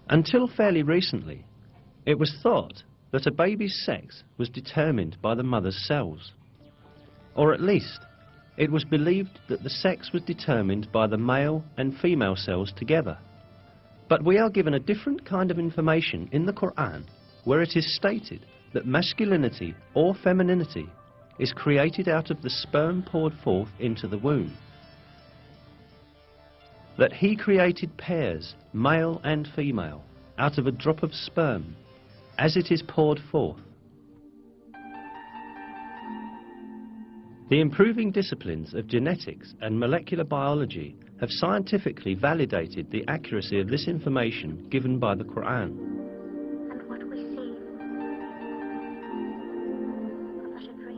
Until fairly recently, it was thought that a baby's sex was determined by the mother's cells. Or at least, it was believed that the sex was determined by the male and female cells together. But we are given a different kind of information in the Quran, where it is stated that masculinity or femininity is created out of the sperm poured forth into the womb. That He created pairs, male and female, out of a drop of sperm, as it is poured forth. The improving disciplines of genetics and molecular biology have scientifically validated the accuracy of this information given by the Quran. And what we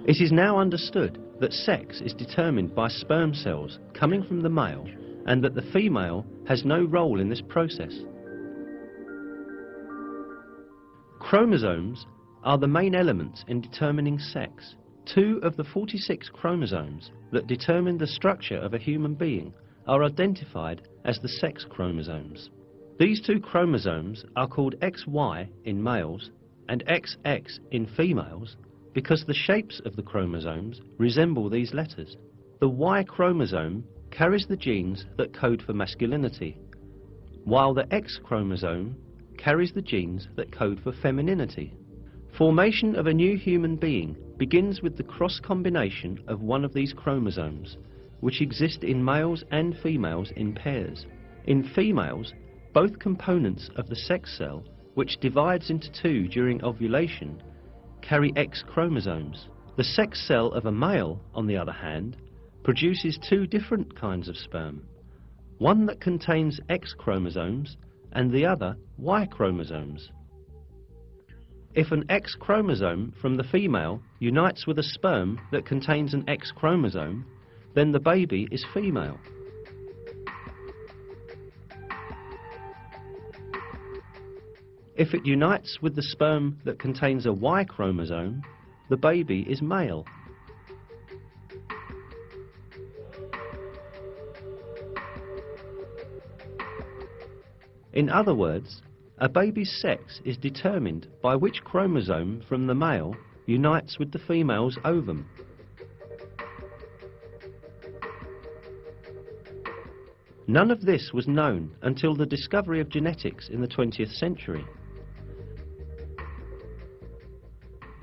see. It is now understood that sex is determined by sperm cells coming from the male, and that the female has no role in this process. Chromosomes are the main elements in determining sex. 2 of the 46 chromosomes that determine the structure of a human being are identified as the sex chromosomes. These 2 chromosomes are called XY in males and XX in females because the shapes of the chromosomes resemble these letters. The Y chromosome carries the genes that code for masculinity, while the X chromosome carries the genes that code for femininity. Formation of a new human being begins with the cross combination of one of these chromosomes, which exist in males and females in pairs. In females, both components of the sex cell, which divides into 2 during ovulation, carry X chromosomes. The sex cell of a male, on the other hand, produces 2 different kinds of sperm, one that contains X chromosomes and the other Y chromosomes. If an X chromosome from the female unites with a sperm that contains an X chromosome, then the baby is female. If it unites with the sperm that contains a Y chromosome, the baby is male. In other words, a baby's sex is determined by which chromosome from the male unites with the female's ovum. None of this was known until the discovery of genetics in the 20th century.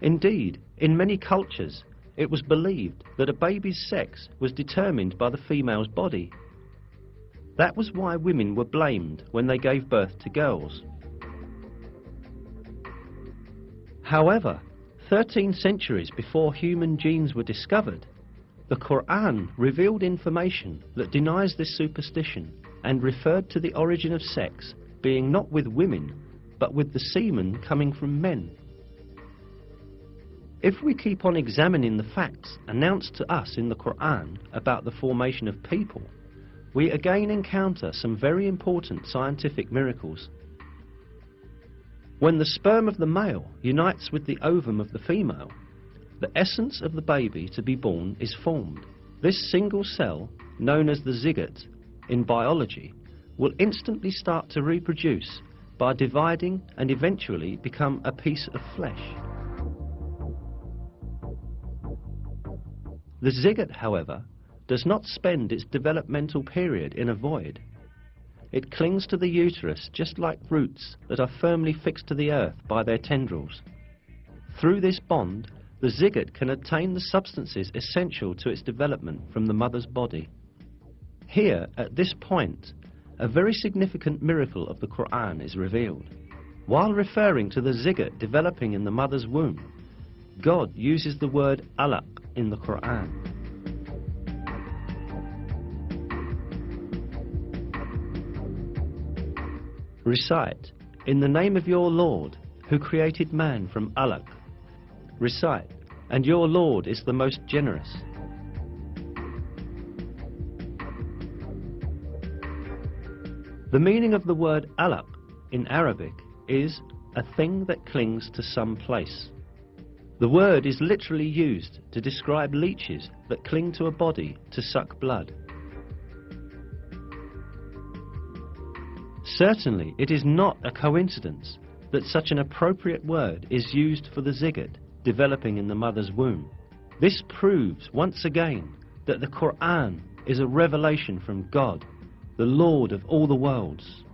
Indeed, in many cultures, it was believed that a baby's sex was determined by the female's body. That was why women were blamed when they gave birth to girls. However, 13 centuries before human genes were discovered, the Quran revealed information that denies this superstition and referred to the origin of sex being not with women, but with the semen coming from men. If we keep on examining the facts announced to us in the Quran about the formation of people, we again encounter some very important scientific miracles. When the sperm of the male unites with the ovum of the female, the essence of the baby to be born is formed. This single cell, known as the zygote in biology, will instantly start to reproduce by dividing and eventually become a piece of flesh. The zygote, however, does not spend its developmental period in a void. It clings to the uterus just like roots that are firmly fixed to the earth by their tendrils. Through this bond, the zygote can obtain the substances essential to its development from the mother's body. Here, at this point, a very significant miracle of the Quran is revealed. While referring to the zygote developing in the mother's womb, God uses the word alaq in the Quran. Recite, "In the name of your Lord, who created man from alaq." Recite, "And your Lord is the most generous." The meaning of the word alaq in Arabic is a thing that clings to some place. The word is literally used to describe leeches that cling to a body to suck blood. Certainly, it is not a coincidence that such an appropriate word is used for the zygote developing in the mother's womb. This proves once again that the Quran is a revelation from God, the Lord of all the worlds.